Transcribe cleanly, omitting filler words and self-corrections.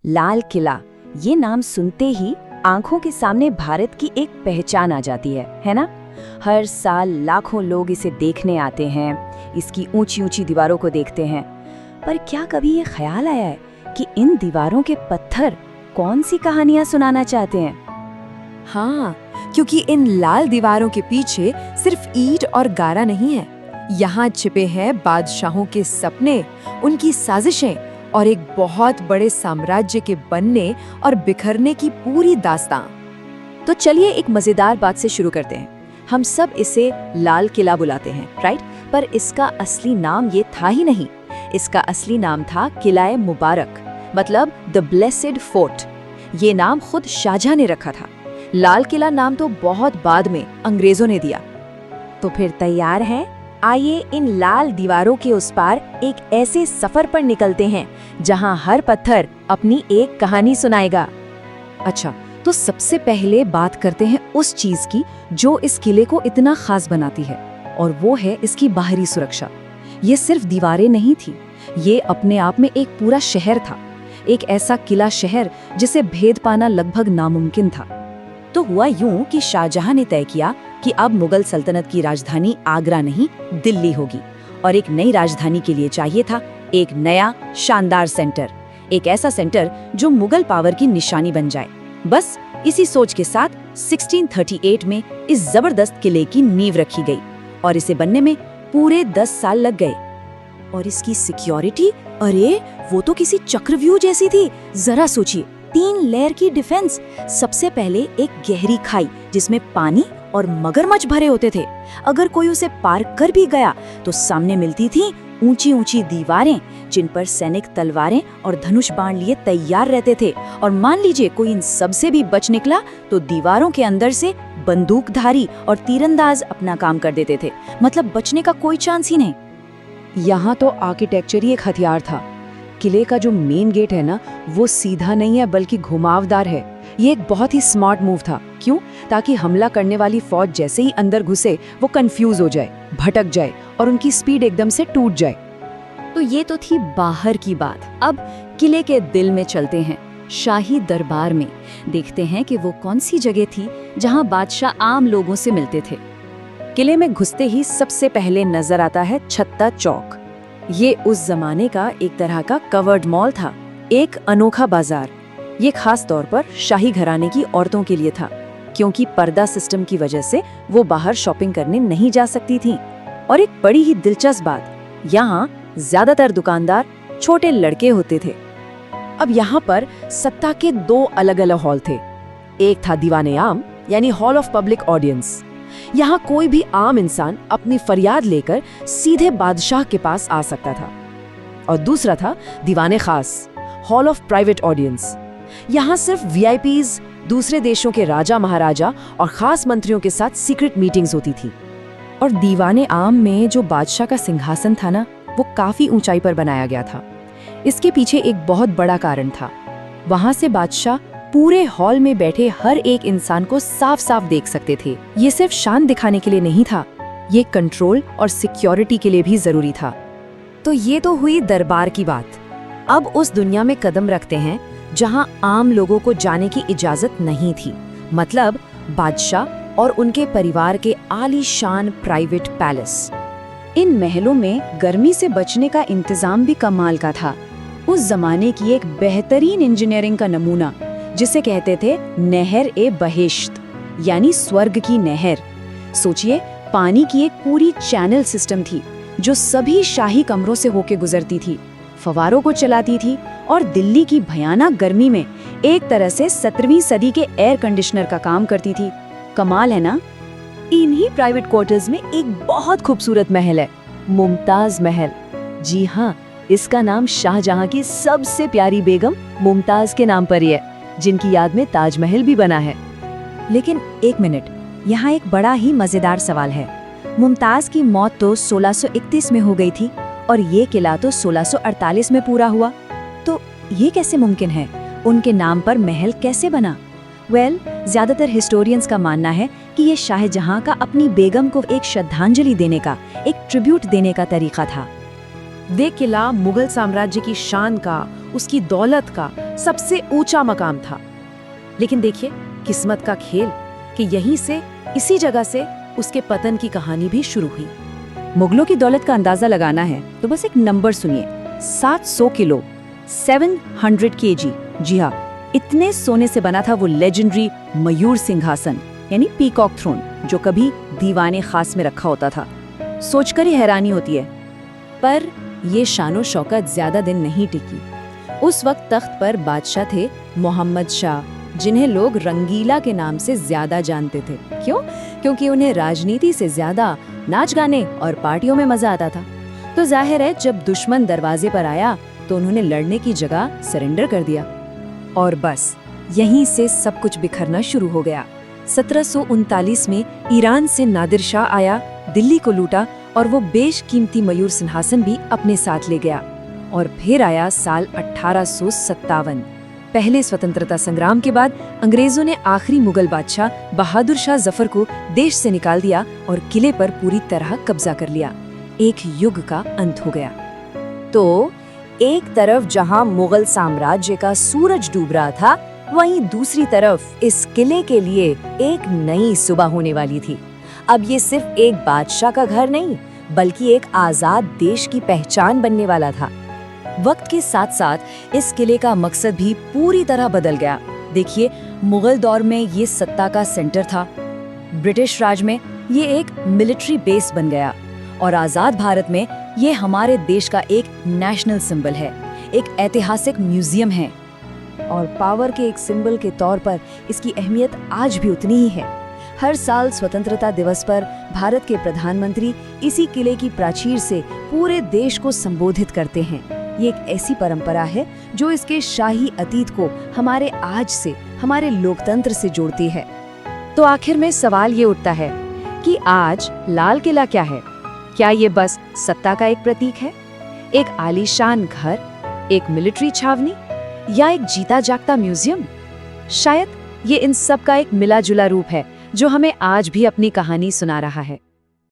लाल किला, ये नाम सुनते ही आंखों के सामने भारत की एक पहचान आ जाती है ना? हर साल लाखों लोग इसे देखने आते हैं, इसकी ऊंची ऊंची दीवारों को देखते हैं। पर क्या कभी ये ख्याल आया है कि इन दीवारों के पत्थर कौन सी कहानियां सुनाना चाहते हैं? हाँ, क्योंकि इन लाल दीवारों के पीछे सिर्फ ईंट और गारा नहीं है। यहाँ छिपे हैं बादशाहों के सपने, उनकी साजिशें और एक बहुत बड़े साम्राज्य के बनने और बिखरने की पूरी दास्तां। तो चलिए एक मजेदार बात से शुरू करते हैं। हम सब इसे लाल किला बुलाते हैं, राइट? पर इसका असली नाम ये था ही नहीं। इसका असली नाम था किला मुबारक, मतलब द ब्लेसेड फोर्ट। ये नाम खुद शाहजहां ने रखा था। लाल किला नाम तो बहुत बाद में अंग्रेजों ने दिया। तो फिर तैयार हैं? आइए इन लाल दीवारों के उस पार एक ऐसे सफर पर निकलते हैं जहां हर पत्थर अपनी एक कहानी सुनाएगा। अच्छा, तो सबसे पहले बात करते हैं उस चीज की जो इस किले को इतना खास बनाती है, और वो है इसकी बाहरी सुरक्षा। ये सिर्फ दीवारें नहीं थी, ये अपने आप में एक पूरा शहर था। एक ऐसा किला शहर जिसे भेद पाना लगभग नामुमकिन था। तो हुआ यूं कि शाहजहां ने तय किया कि अब मुगल सल्तनत की राजधानी आगरा नहीं, दिल्ली होगी, और एक नई राजधानी के लिए चाहिए था एक नया शानदार सेंटर, एक ऐसा सेंटर जो मुगल पावर की निशानी बन जाए। बस इसी सोच के साथ 1638 में इस जबरदस्त किले की नींव रखी गई, और इसे बनने में पूरे 10 साल लग गए। और इसकी सिक्योरिटी, अरे वो तो किसी चक्रव्यूह जैसी थी। जरा सोचिए, 3 लेयर की डिफेंस। सबसे पहले एक गहरी खाई जिसमें पानी और मगरमच्छ भरे होते थे। अगर कोई उसे पार कर भी गया तो सामने मिलती थी ऊंची ऊंची दीवारें जिन पर सैनिक तलवारें और धनुष बाण लिए तैयार रहते थे। और मान लीजिए कोई इन सब से भी बच निकला तो दीवारों के अंदर से बंदूकधारी और तीरंदाज अपना काम कर देते थे। मतलब बचने का कोई चांस ही नहीं। यहाँ तो आर्किटेक्चर ही एक हथियार था। किले का जो मेन गेट है ना, वो सीधा नहीं है बल्कि घुमावदार है। ये एक बहुत ही स्मार्ट मूव था। क्यों? ताकि हमला करने वाली फौज जैसे ही अंदर घुसे वो कंफ्यूज हो जाए, भटक जाए और उनकी स्पीड एकदम से टूट जाए। तो ये तो थी बाहर की बात। अब किले के दिल में चलते हैं, शाही दरबार में। देखते हैं कि वो कौन सी जगह थी जहां बादशाह आम लोगों से मिलते थे। किले में घुसते ही सबसे पहले नजर आता है छत्ता चौक। ये उस जमाने का एक तरह का कवर्ड मॉल था, एक अनोखा बाजार। ये खास तौर पर शाही घराने की औरतों के लिए था, क्योंकि पर्दा सिस्टम की वजह से वो बाहर शॉपिंग करने नहीं जा सकती थीं। और एक बड़ी ही दिलचस्प बात, यहाँ ज्यादातर दुकानदार छोटे लड़के होते थे। अब यहाँ पर सत्ता के 2 अलग अलग हॉल थे। एक था दीवाने आम, यानी हॉल ऑफ पब्लिक ऑडियंस। यहाँ कोई भी आम इंसान अपनी फरियाद लेकर सीधे बादशाह के पास आ सकता था। और दूसरा था दीवाने खास, हॉल ऑफ प्राइवेट ऑडियंस। यहाँ सिर्फ वीआईपीज, दूसरे देशों के राजा महाराजा और खास मंत्रियों के साथ सीक्रेट मीटिंग्स होती थी। और दीवाने आम में जो बादशाह का सिंहासन था ना, वो काफी ऊंचाई पर बनाया गया था। इसके पीछे एक बहुत बड़ा कारण था। वहां से बादशाह पूरे हॉल में बैठे हर एक इंसान को साफ साफ देख सकते थे। ये सिर्फ शान दिखाने के लिए नहीं था, ये कंट्रोल और सिक्योरिटी के लिए भी जरूरी था। तो ये तो हुई दरबार की बात। अब उस दुनिया में कदम रखते हैं जहां आम लोगों को जाने की इजाजत नहीं थी। मतलब बादशाह और उनके परिवार के आलीशान प्राइवेट पैलेस। इन महलों में गर्मी से बचने का इंतजाम भी कमाल का था। उस जमाने की एक बेहतरीन इंजीनियरिंग का नमूना, जिसे कहते थे नहर ए बहेश्त, यानी स्वर्ग की नहर। सोचिए, पानी की एक पूरी चैनल सिस्टम थी जो सभी शाही कमरों से होके गुजरती थी, फवारों को चलाती थी और दिल्ली की भयानक गर्मी में एक तरह से 17वीं सदी के एयर कंडीशनर का काम करती थी। कमाल है ना? इन्हीं प्राइवेट क्वार्टर्स में एक बहुत खूबसूरत महल है, मुमताज महल। जी हाँ, इसका नाम शाहजहां की सबसे प्यारी बेगम मुमताज के नाम पर ही है, जिनकी याद में ताजमहल भी बना है। लेकिन एक मिनट, यहाँ एक बड़ा ही मजेदार सवाल है। मुमताज की मौत तो 1631 में हो गई थी और ये किला तो 1648 में पूरा हुआ। तो ये कैसे मुमकिन है? उनके नाम पर महल कैसे बना? ज्यादातर हिस्टोरियंस का मानना है कि ये शाहजहां का अपनी बेगम को एक श्रद्धांजलि देने का, एक ट्रिब्यूट देने का तरीका था। वो किला मुगल साम्राज्य की शान का, उसकी दौलत का सबसे ऊंचा मकाम था। लेकिन देखिए किस्मत का खेल कि यहीं से, इसी जगह से उसके पतन की कहानी भी शुरू हुई। मुगलों की दौलत का अंदाजा लगाना है तो बस एक नंबर सुनिए, 700 किलो, 700 kg। जी हाँ, इतने सोने से बना था वो लेजेंडरी मयूर सिंहासन यानी पीकॉक थ्रोन, जो कभी दीवाने खास में रखा होता था। सोचकर ही हैरानी होती है। पर ये शानो शौकत ज्यादा दिन नहीं टिकी। उस वक्त तख्त पर बादशाह थे मोहम्मद शाह, जिन्हें लोग रंगीला के नाम से ज्यादा जानते थे। क्यों? क्योंकि उन्हें राजनीति से ज्यादा नाच गाने और पार्टियों में मजा आता था। तो जाहिर है जब दुश्मन दरवाजे पर आया तो उन्होंने लड़ने की जगह सरेंडर कर दिया। और बस यहीं से सब कुछ बिखरना शुरू हो गया। 1739 में ईरान से नादिर शाह आया, दिल्ली को लूटा और वो बेशकीमती मयूर सिंहासन भी अपने साथ ले गया। और फिर आया साल 1857। पहले स्वतंत्रता संग्राम के बाद अंग्रेजों ने आखिरी मुगल बादशाह बहादुर शाह जफर को देश से निकाल दिया और किले पर पूरी तरह कब्जा कर लिया। एक युग का अंत हो गया। तो एक तरफ जहां मुगल साम्राज्य का सूरज डूब रहा था, वहीं दूसरी तरफ इस किले के लिए एक नई सुबह होने वाली थी। अब ये सिर्फ एक बादशाह का घर नहीं, बल्कि एक आजाद देश की पहचान बनने वाला था। वक्त के साथ साथ इस किले का मकसद भी पूरी तरह बदल गया। देखिए, मुगल दौर में ये सत्ता का सेंटर था, ब्रिटिश राज में ये एक मिलिट्री बेस बन गया, और आजाद भारत में ये हमारे देश का एक नेशनल सिंबल है, एक ऐतिहासिक म्यूजियम है। और पावर के एक सिंबल के तौर पर इसकी अहमियत आज भी उतनी ही है। हर साल स्वतंत्रता दिवस पर भारत के प्रधानमंत्री इसी किले की प्राचीर से पूरे देश को संबोधित करते हैं। ये एक ऐसी परंपरा है जो इसके शाही अतीत को हमारे आज से, हमारे लोकतंत्र से जोड़ती है। तो आखिर में सवाल ये उठता है कि आज लाल किला क्या है? क्या ये बस सत्ता का एक प्रतीक है, एक आलीशान घर, एक मिलिट्री छावनी, या एक जीता जागता म्यूजियम? शायद ये इन सब का एक मिला जुला रूप है जो हमें आज भी अपनी कहानी सुना रहा है।